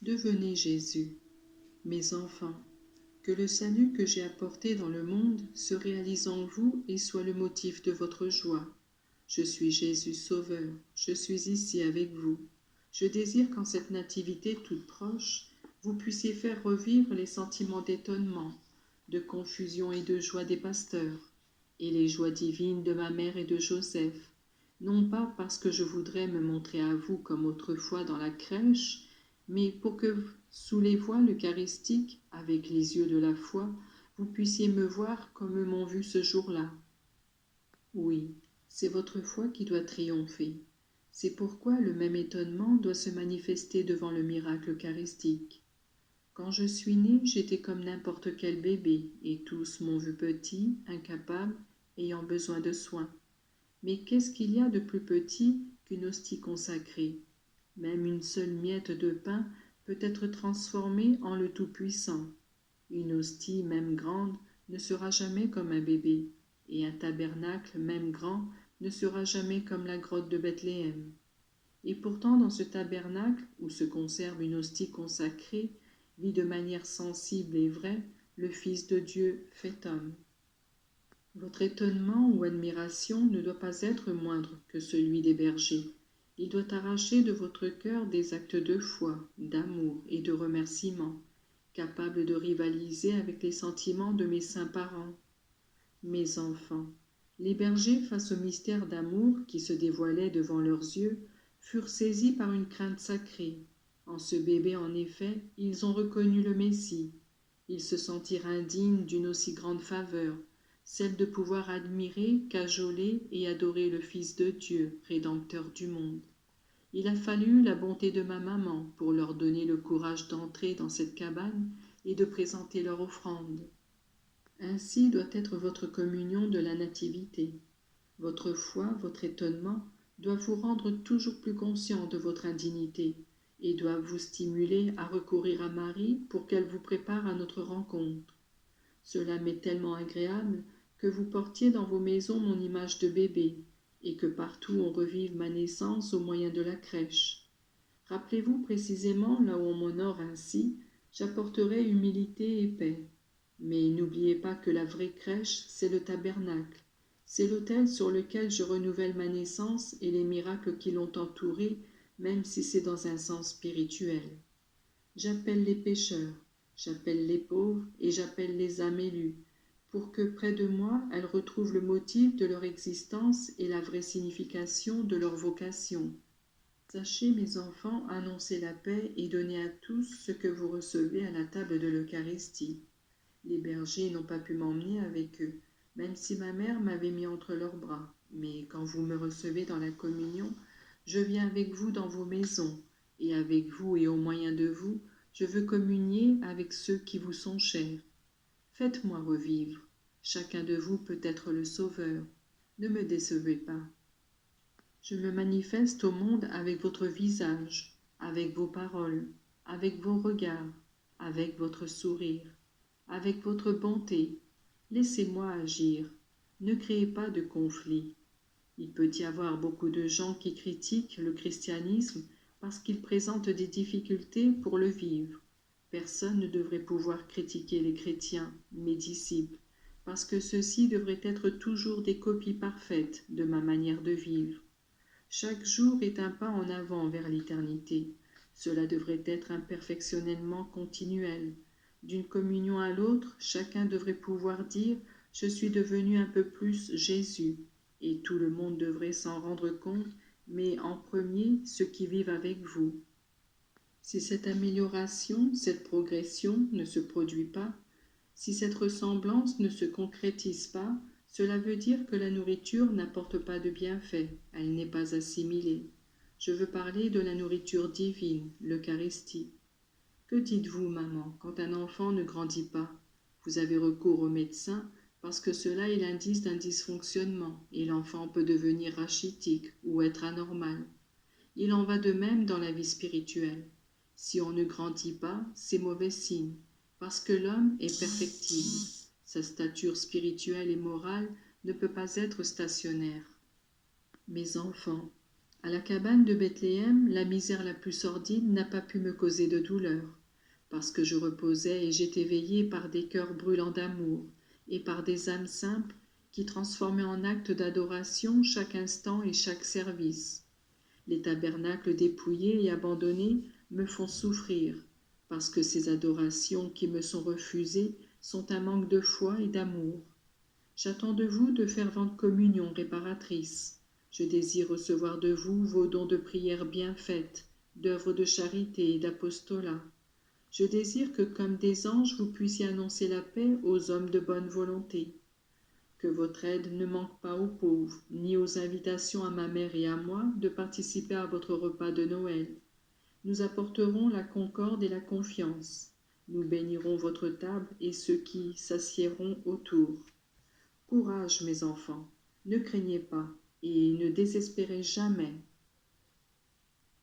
Devenez Jésus. Mes enfants, que le salut que j'ai apporté dans le monde se réalise en vous et soit le motif de votre joie. Je suis Jésus Sauveur, je suis ici avec vous. Je désire qu'en cette nativité toute proche, vous puissiez faire revivre les sentiments d'étonnement, de confusion et de joie des pasteurs, et les joies divines de ma mère et de Joseph, non pas parce que je voudrais me montrer à vous comme autrefois dans la crèche, mais pour que, sous les voiles eucharistiques, avec les yeux de la foi, vous puissiez me voir comme m'ont vu ce jour-là. Oui, c'est votre foi qui doit triompher. C'est pourquoi le même étonnement doit se manifester devant le miracle eucharistique. Quand je suis né, j'étais comme n'importe quel bébé, et tous m'ont vu petit, incapable, ayant besoin de soins. Mais qu'est-ce qu'il y a de plus petit qu'une hostie consacrée? Même une seule miette de pain peut être transformée en le Tout-Puissant. Une hostie, même grande, ne sera jamais comme un bébé, et un tabernacle, même grand, ne sera jamais comme la grotte de Bethléem. Et pourtant, dans ce tabernacle, où se conserve une hostie consacrée, vit de manière sensible et vraie le Fils de Dieu fait homme. Votre étonnement ou admiration ne doit pas être moindre que celui des bergers. Il doit arracher de votre cœur des actes de foi, d'amour et de remerciement, capables de rivaliser avec les sentiments de mes saints parents. Mes enfants, les bergers, face au mystère d'amour qui se dévoilait devant leurs yeux, furent saisis par une crainte sacrée. En ce bébé, en effet, ils ont reconnu le Messie. Ils se sentirent indignes d'une aussi grande faveur, celle de pouvoir admirer, cajoler et adorer le Fils de Dieu, Rédempteur du monde. Il a fallu la bonté de ma maman pour leur donner le courage d'entrer dans cette cabane et de présenter leur offrande. Ainsi doit être votre communion de la Nativité. Votre foi, votre étonnement doivent vous rendre toujours plus conscient de votre indignité et doivent vous stimuler à recourir à Marie pour qu'elle vous prépare à notre rencontre. Cela m'est tellement agréable que vous portiez dans vos maisons mon image de bébé et que partout on revive ma naissance au moyen de la crèche. Rappelez-vous précisément là où on m'honore ainsi, j'apporterai humilité et paix. Mais n'oubliez pas que la vraie crèche, c'est le tabernacle. C'est l'autel sur lequel je renouvelle ma naissance et les miracles qui l'ont entourée, même si c'est dans un sens spirituel. J'appelle les pécheurs, j'appelle les pauvres et j'appelle les âmes élues, pour que près de moi elles retrouvent le motif de leur existence et la vraie signification de leur vocation. Sachez, mes enfants, annoncer la paix et donner à tous ce que vous recevez à la table de l'Eucharistie. Les bergers n'ont pas pu m'emmener avec eux, même si ma mère m'avait mis entre leurs bras. Mais quand vous me recevez dans la communion, je viens avec vous dans vos maisons, et avec vous et au moyen de vous, je veux communier avec ceux qui vous sont chers. Faites-moi revivre. Chacun de vous peut être le Sauveur. Ne me décevez pas. Je me manifeste au monde avec votre visage, avec vos paroles, avec vos regards, avec votre sourire, avec votre bonté. Laissez-moi agir. Ne créez pas de conflit. Il peut y avoir beaucoup de gens qui critiquent le christianisme parce qu'il présente des difficultés pour le vivre. Personne ne devrait pouvoir critiquer les chrétiens, mes disciples, parce que ceux-ci devraient être toujours des copies parfaites de ma manière de vivre. Chaque jour est un pas en avant vers l'éternité. Cela devrait être un perfectionnement continuel. D'une communion à l'autre, chacun devrait pouvoir dire « Je suis devenu un peu plus Jésus » et tout le monde devrait s'en rendre compte, mais en premier ceux qui vivent avec vous. Si cette amélioration, cette progression ne se produit pas, si cette ressemblance ne se concrétise pas, cela veut dire que la nourriture n'apporte pas de bienfait, elle n'est pas assimilée. Je veux parler de la nourriture divine, l'Eucharistie. Que dites-vous, maman, quand un enfant ne grandit pas? Vous avez recours au médecin parce que cela est l'indice d'un dysfonctionnement et l'enfant peut devenir rachitique ou être anormal. Il en va de même dans la vie spirituelle. Si on ne grandit pas, c'est mauvais signe, parce que l'homme est perfectible. Sa stature spirituelle et morale ne peut pas être stationnaire. Mes enfants, À la cabane de Bethléem, la misère la plus sordide n'a pas pu me causer de douleur, parce que je reposais et j'étais veillée par des cœurs brûlants d'amour et par des âmes simples qui transformaient en actes d'adoration chaque instant et chaque service. Les tabernacles dépouillés et abandonnés me font souffrir, parce que ces adorations qui me sont refusées sont un manque de foi et d'amour. J'attends de vous de ferventes communions réparatrices. Je désire recevoir de vous vos dons de prière bien faites, d'œuvres de charité et d'apostolat. Je désire que, comme des anges, vous puissiez annoncer la paix aux hommes de bonne volonté. Que votre aide ne manque pas aux pauvres, ni aux invitations à ma mère et à moi de participer à votre repas de Noël. Nous apporterons la concorde et la confiance. Nous bénirons votre table et ceux qui s'assiéront autour. Courage, mes enfants, ne craignez pas et ne désespérez jamais.